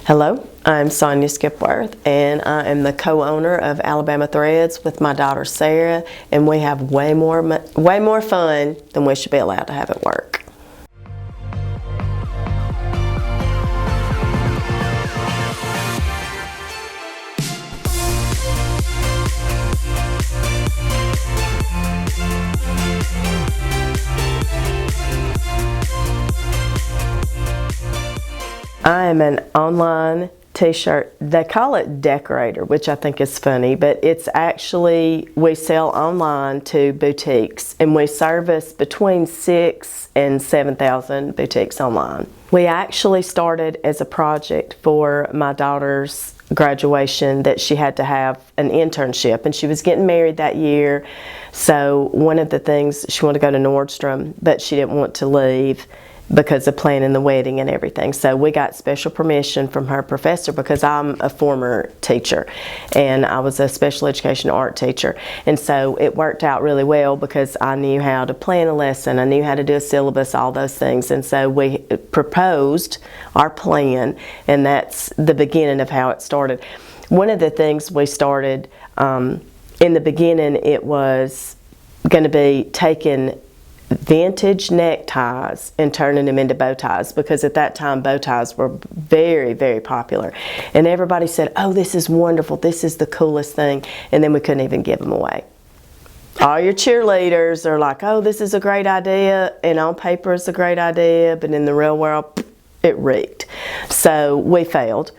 Hello, I'm Sonya Skipworth, and I am the co-owner of Alabama Threads with my daughter Sarah, and we have way more fun than we should be allowed to have at work. I am an online t-shirt, they call it decorator, which I think is funny, but it's actually, we sell online to boutiques, and we service between 6,000 and 7,000 boutiques online. We actually started as a project for my daughter's graduation that she had to have an internship, and she was getting married that year, so one of the things, she wanted to go to Nordstrom, but she didn't want to leave because of planning the wedding and everything. So we got special permission from her professor, because I'm a former teacher and I was a special education art teacher, and so it worked out really well because I knew how to plan a lesson, I knew how to do a syllabus, all those things, and so we proposed our plan, and that's the beginning of how it started. One of the things we started in the beginning, it was going to be taking vintage neckties and turning them into bow ties, because at that time bow ties were very, very popular, and everybody said, oh, this is wonderful, this is the coolest thing, and then we couldn't even give them away. All your cheerleaders are like, oh, this is a great idea, and on paper it's a great idea, but in the real world it reeked. So we failed.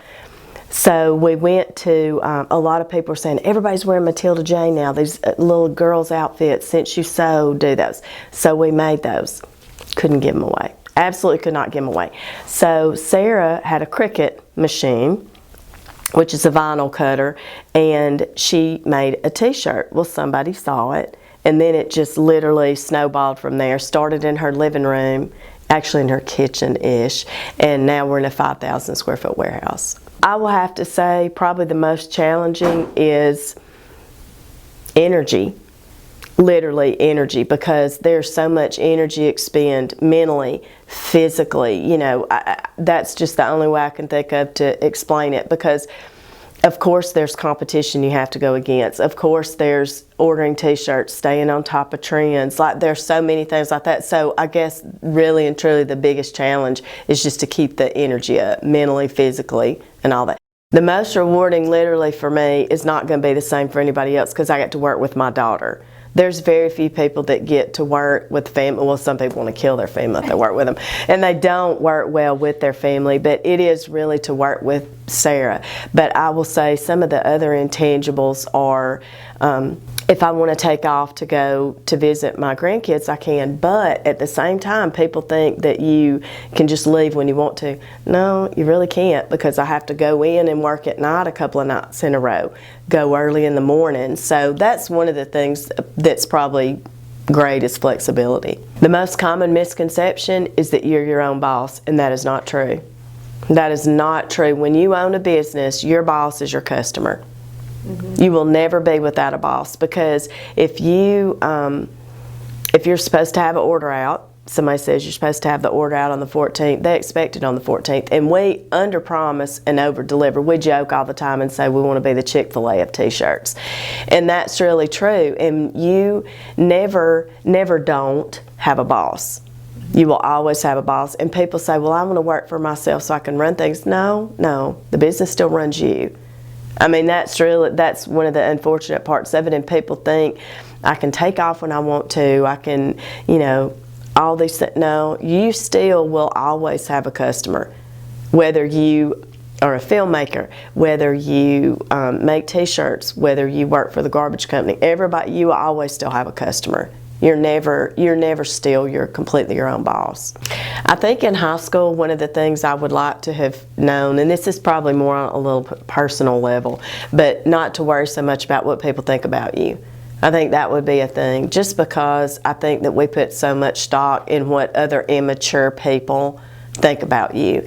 So we went to, a lot of people were saying, everybody's wearing Matilda Jane now, these little girls' outfits, since you sew, do those. So we made those. Couldn't give them away. Absolutely could not give them away. So Sarah had a Cricut machine, which is a vinyl cutter, and she made a t-shirt. Well, somebody saw it, and then it just literally snowballed from there. Started in her living room, actually in her kitchen-ish, and now we're in a 5,000 square foot warehouse. I will have to say probably the most challenging is energy, literally energy, because there's so much energy expend mentally, physically, you know, that's just the only way I can think of to explain it, because of course there's competition you have to go against. Of course there's ordering t-shirts, staying on top of trends. Like, there's so many things like that. So I guess really and truly the biggest challenge is just to keep the energy up, mentally, physically, and all that. The most rewarding literally for me is not going to be the same for anybody else, because I get to work with my daughter. There's very few people that get to work with family. Well, some people want to kill their family if they work with them, and they don't work well with their family, but it is really to work with Sarah. But I will say some of the other intangibles are, if I want to take off to go to visit my grandkids, I can, but at the same time, people think that you can just leave when you want to. No, you really can't, because I have to go in and work at night a couple of nights in a row, go early in the morning. So that's one of the things that's probably great, is flexibility. The most common misconception is that you're your own boss, and that is not true. That is not true. When you own a business, your boss is your customer. You will never be without a boss, because if you're supposed to have an order out, somebody says you're supposed to have the order out on the 14th, they expect it on the 14th, and we under promise and over deliver. We joke all the time and say we want to be the Chick-fil-A of t-shirts, and that's really true. And you never don't have a boss. You will always have a boss. And people say, well, I want to work for myself so I can run things. No, the business still runs you. I mean, that's one of the unfortunate parts of it, and people think I can take off when I want to, I can, you know, all these things. No, you still will always have a customer, whether you are a filmmaker, whether you make t-shirts, whether you work for the garbage company. Everybody, you will always still have a customer. You're never still, you're completely your own boss. I think in high school, one of the things I would like to have known, and this is probably more on a little personal level, but not to worry so much about what people think about you. I think that would be a thing, just because I think that we put so much stock in what other immature people think about you.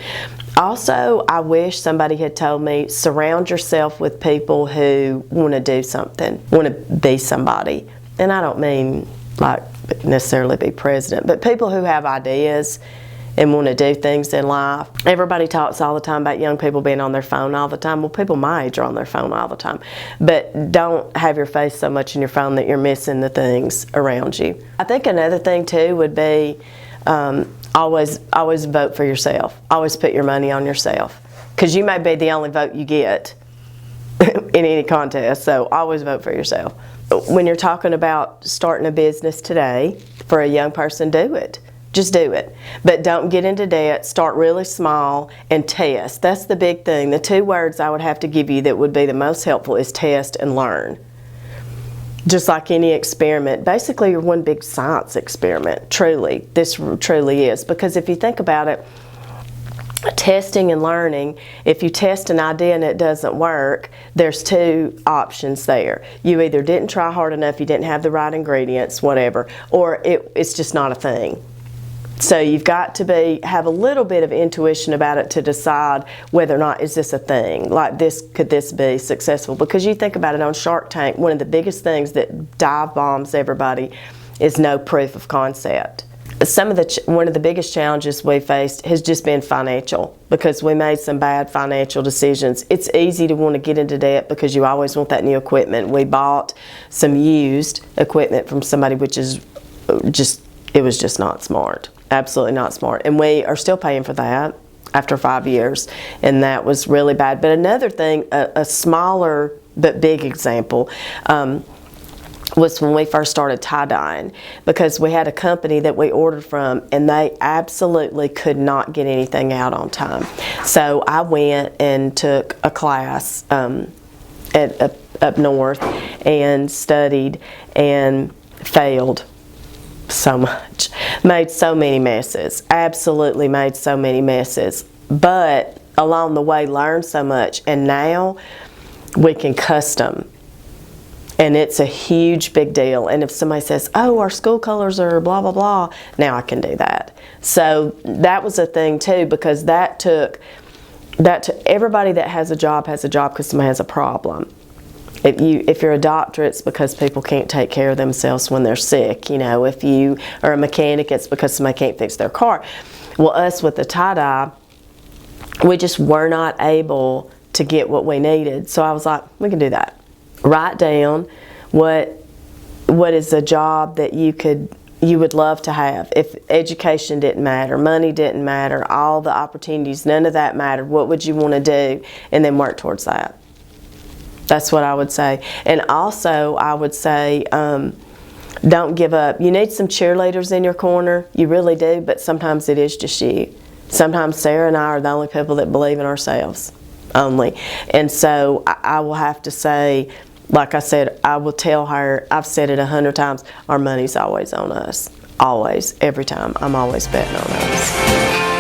Also, I wish somebody had told me, surround yourself with people who want to do something, want to be somebody. And I don't mean like necessarily be president, but people who have ideas and want to do things in life. Everybody talks all the time about young people being on their phone all the time. Well, people my age are on their phone all the time. But don't have your face so much in your phone that you're missing the things around you. I think another thing too would be always vote for yourself. Always put your money on yourself, because you may be the only vote you get in any contest, so always vote for yourself. When you're talking about starting a business today, for a young person, do it. Just do it. But don't get into debt. Start really small and test. That's the big thing. The two words I would have to give you that would be the most helpful is test and learn. Just like any experiment, basically you're one big science experiment, truly. This truly is. Because if you think about it, testing and learning, if you test an idea and it doesn't work, there's two options there. You either didn't try hard enough, you didn't have the right ingredients, whatever, or it's just not a thing. So you've got to have a little bit of intuition about it to decide whether or not is this a thing, like could this be successful? Because you think about it on Shark Tank, one of the biggest things that dive bombs everybody is no proof of concept. One of the biggest challenges we faced has just been financial, because we made some bad financial decisions. It's easy to want to get into debt because you always want that new equipment. We bought some used equipment from somebody, which is it was just not smart. Absolutely not smart. And we are still paying for that after 5 years, and that was really bad. But another thing, a smaller but big example, was when we first started tie-dyeing, because we had a company that we ordered from and they absolutely could not get anything out on time. So I went and took a class up north and studied and failed so much. Made so many messes. Absolutely made so many messes. But along the way learned so much, and now we can custom. And it's a huge big deal. And if somebody says, oh, our school colors are blah, blah, blah, now I can do that. So that was a thing too, because that took everybody that has a job because somebody has a problem. If you're a doctor, it's because people can't take care of themselves when they're sick. You know, if you are a mechanic, it's because somebody can't fix their car. Well, us with the tie-dye, we just were not able to get what we needed. So I was like, we can do that. Write down what is a job that you would love to have. If education didn't matter, money didn't matter, all the opportunities, none of that mattered, what would you want to do? And then work towards that. That's what I would say. And also, I would say, don't give up. You need some cheerleaders in your corner. You really do, but sometimes it is just you. Sometimes Sarah and I are the only people that believe in ourselves, only. And so I will have to say, like I said, I will tell her, I've said it 100 times, our money's always on us. Always, every time. I'm always betting on us.